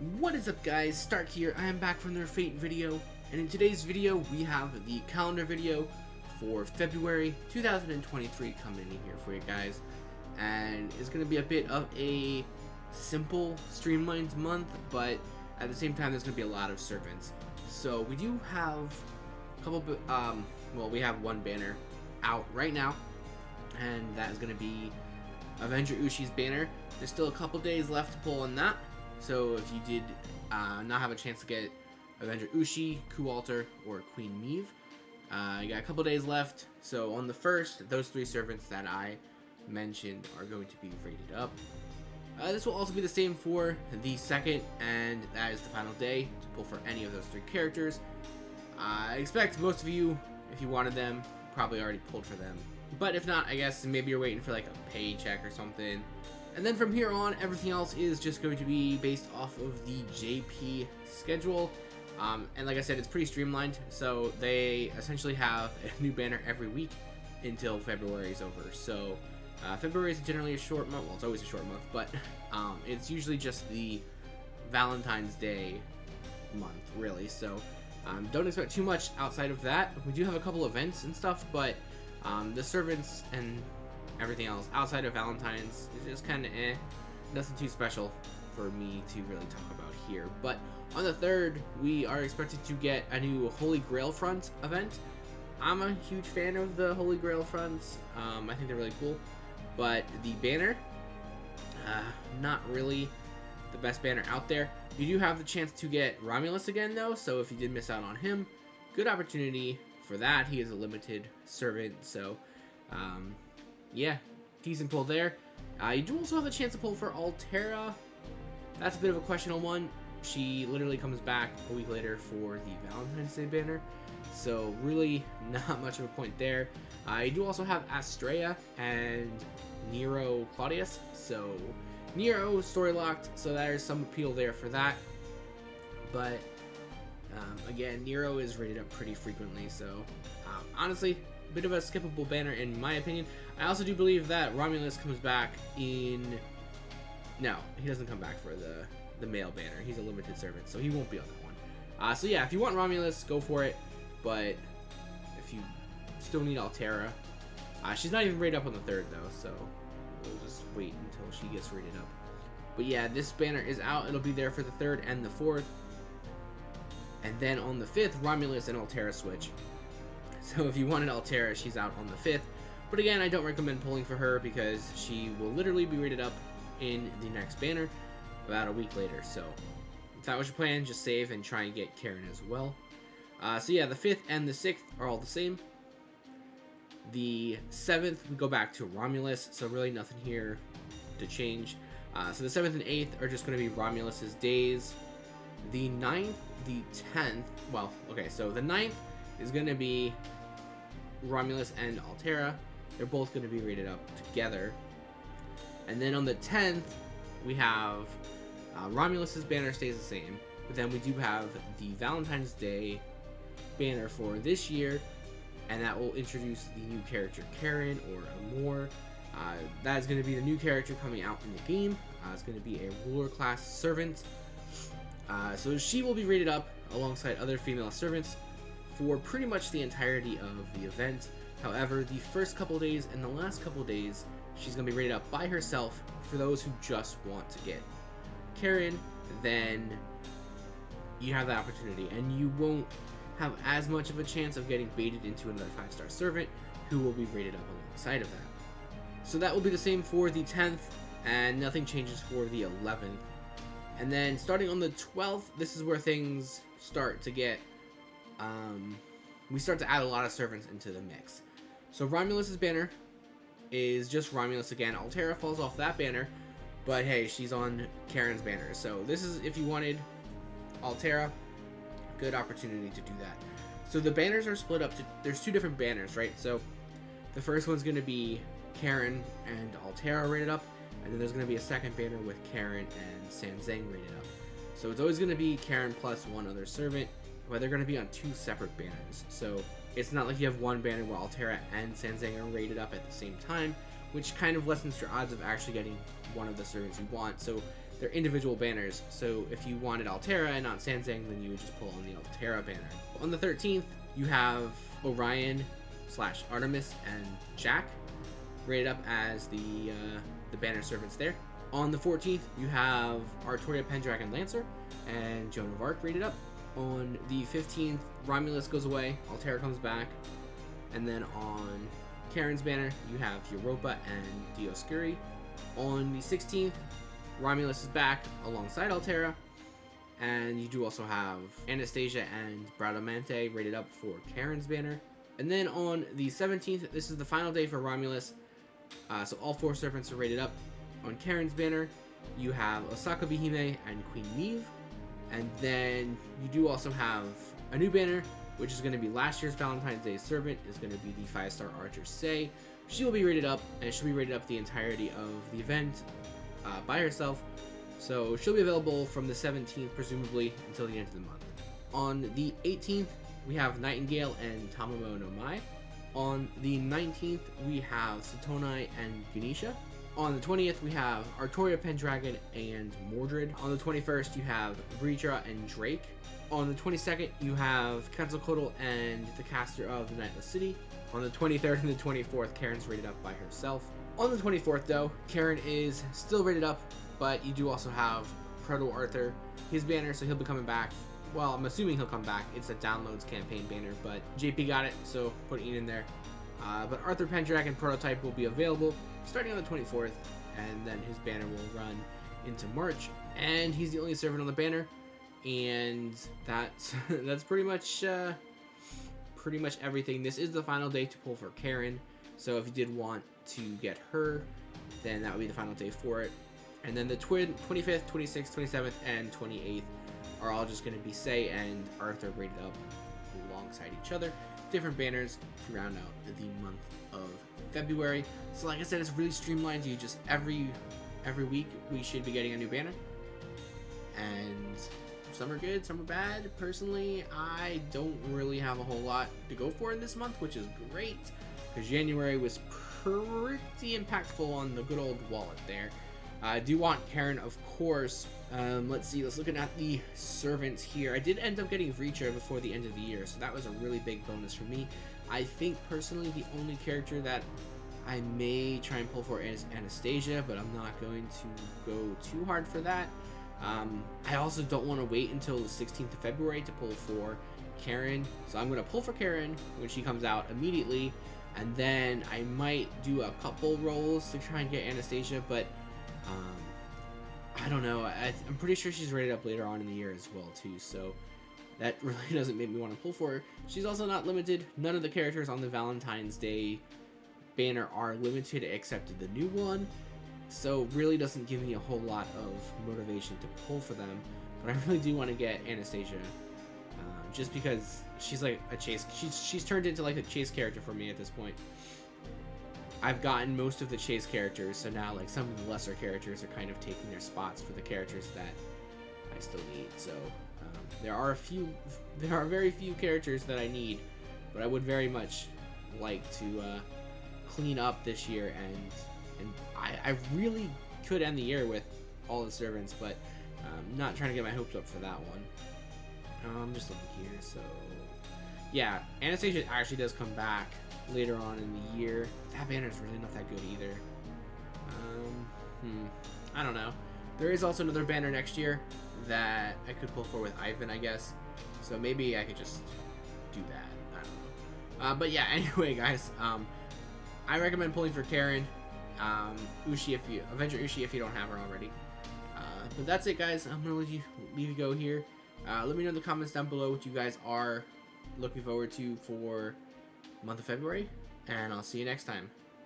What is up, guys? Stark here. I am back from their Fate video, and in today's video we have the calendar video for February 2023 coming in here for you guys, and it's going to be a bit of a simple, streamlined month, but at the same time there's going to be a lot of servants. So we do have a couple, well, we have one banner out right now, and that is going to be Avenger Ushi's banner. There's still a couple days left to pull on that. So if you did not have a chance to get Avenger Ushi, Coup Alter, or Queen Meve, you got a couple days left. So on the first, those three servants that I mentioned are going to be rated up. This will also be the same for the second, and that is the final day to pull for any of those three characters. I expect most of you, if you wanted them, probably already pulled for them. But if not, I guess maybe you're waiting for like a paycheck or something. And then from here on, everything else is just going to be based off of the JP schedule. And like I said, it's pretty streamlined. So they essentially have a new banner every week until February is over. So February is generally a short month. Well, it's always a short month, but it's usually just the Valentine's Day month, really. So don't expect too much outside of that. We do have a couple events and stuff, but the servants and everything else outside of Valentine's is just kind of nothing too special for me to really talk about here. But on the 3rd, we are expected to get a new Holy Grail front event. I'm a huge fan of the Holy Grail fronts. I think they're really cool, but the banner, not really the best banner out there. You do have the chance to get Romulus again though, so if you did miss out on him, good opportunity for that. He is a limited servant, so yeah, decent pull there. You do also have a chance to pull for Altera. That's a bit of a questionable one. She literally comes back a week later for the Valentine's Day banner, so really not much of a point there. You do also have Astrea and Nero Claudius. So Nero story locked, so there's some appeal there for that. But again, Nero is rated up pretty frequently, so honestly, a bit of a skippable banner in my opinion. I also do believe that Romulus comes back in... No, he doesn't come back for the male banner. He's a limited servant, so he won't be on that one. So yeah, if you want Romulus, go for it. But if you still need Altera, she's not even rated up on the 3rd though, so we'll just wait until she gets rated up. But yeah, this banner is out. It'll be there for the 3rd and the 4th. And then on the 5th, Romulus and Altera switch. So if you wanted Altera, she's out on the 5th. But again, I don't recommend pulling for her because she will literally be rated up in the next banner about a week later. So if that was your plan, just save and try and get Karen as well. So yeah, the 5th and the 6th are all the same. The 7th, we go back to Romulus, so really nothing here to change. So the 7th and 8th are just going to be Romulus's days. The 9th, the 10th, well, okay, so the 9th is going to be Romulus and Altera. They're both going to be rated up together. And then on the 10th, we have Romulus's banner stays the same, but then we do have the Valentine's Day banner for this year, and that will introduce the new character Karen or Amor. That is going to be the new character coming out in the game. It's going to be a ruler class servant. So she will be rated up alongside other female servants for pretty much the entirety of the event. However, the first couple days and the last couple days, she's going to be rated up by herself for those who just want to get Karen. Then you have that opportunity, and you won't have as much of a chance of getting baited into another 5-star servant who will be rated up alongside of that. So that will be the same for the 10th, and nothing changes for the 11th. And then starting on the 12th, this is where things start to get, we start to add a lot of servants into the mix. So Romulus's banner is just Romulus again. Altera falls off that banner, but hey, she's on Karen's banner. So this is, if you wanted Altera, good opportunity to do that. So the banners are split up to, there's 2 different banners, right? So the first one's going to be Karen and Altera rated up, and then there's going to be a second banner with Karen and Sanzang rated up. So it's always going to be Karen plus one other servant, but they're going to be on 2 separate banners. So it's not like you have one banner where Altera and Sanzang are rated up at the same time, which kind of lessens your odds of actually getting one of the servants you want. So they're individual banners. So if you wanted Altera and not Sansang, then you would just pull on the Altera banner. On the 13th, you have Orion / Artemis and Jack rated up as the banner servants there. On the 14th, you have Artoria Pendragon Lancer and Joan of Arc rated up. On the 15th, Romulus goes away, Altera comes back, and then on Karen's banner, you have Europa and Dioscuri. On the 16th, Romulus is back alongside Altera, and you do also have Anastasia and Bradamante rated up for Karen's banner. And then on the 17th, this is the final day for Romulus, so all 4 serpents are rated up. On Karen's banner, you have Osaka Bihime and Queen Neve, and then you do also have a new banner, which is going to be last year's Valentine's Day servant, is going to be the 5-star Archer Sei. She will be rated up, and she'll be rated up the entirety of the event by herself. So she'll be available from the 17th, presumably, until the end of the month. On the 18th, we have Nightingale and Tamamo no Mai. On the 19th, we have Satonai and Ganesha. On the 20th, we have Artoria Pendragon and Mordred. On the 21st, you have Breacher and Drake. On the 22nd, you have Quetzalcoatl and the caster of the Nightless City. On the 23rd and the 24th, Karen's rated up by herself. On the 24th, though, Karen is still rated up, but you do also have Proto Arthur, his banner, so he'll be coming back. Well, I'm assuming he'll come back. It's a downloads campaign banner, but JP got it, so putting it in there. But Arthur Pendragon prototype will be available starting on the 24th, and then his banner will run into March. And he's the only servant on the banner, and that's pretty much everything. This is the final day to pull for Karen, so if you did want to get her, then that would be the final day for it. And then the 25th, 26th, 27th, and 28th are all just going to be Sei and Arthur rated up alongside each other. Different banners to round out the month of February. So like I said, it's really streamlined. You just every week we should be getting a new banner. And some are good, some are bad. Personally, I don't really have a whole lot to go for in this month, which is great, because January was pretty impactful on the good old wallet there. I do want Karen, of course. Let's look at the servants here. I did end up getting Reacher before the end of the year, so that was a really big bonus for me. I think personally the only character that I may try and pull for is Anastasia, but I'm not going to go too hard for that. I also don't want to wait until the 16th of February to pull for Karen, so I'm going to pull for Karen when she comes out immediately, and then I might do a couple rolls to try and get Anastasia, but I don't know. I'm pretty sure she's rated up later on in the year as well too, so that really doesn't make me want to pull for her. She's also not limited. None of the characters on the Valentine's Day banner are limited except the new one, so really doesn't give me a whole lot of motivation to pull for them. But I really do want to get Anastasia, just because she's like a chase. She's turned into like a chase character for me at this point. I've gotten most of the chase characters, so now like some of the lesser characters are kind of taking their spots for the characters that I still need. So there are very few characters that I need, but I would very much like to clean up this year, and I really could end the year with all the servants, but I'm not trying to get my hopes up for that one. I'm just looking here, so yeah, Anastasia actually does come back later on in the year. That banner is really not that good either. I don't know. There is also another banner next year that I could pull for with Ivan, I guess. So maybe I could just do that. I don't know. But yeah, anyway, guys, I recommend pulling for Karen, Avenger Ushi if you don't have her already. But that's it, guys. I'm gonna leave you go here. Let me know in the comments down below what you guys are looking forward to for month of February, and I'll see you next time.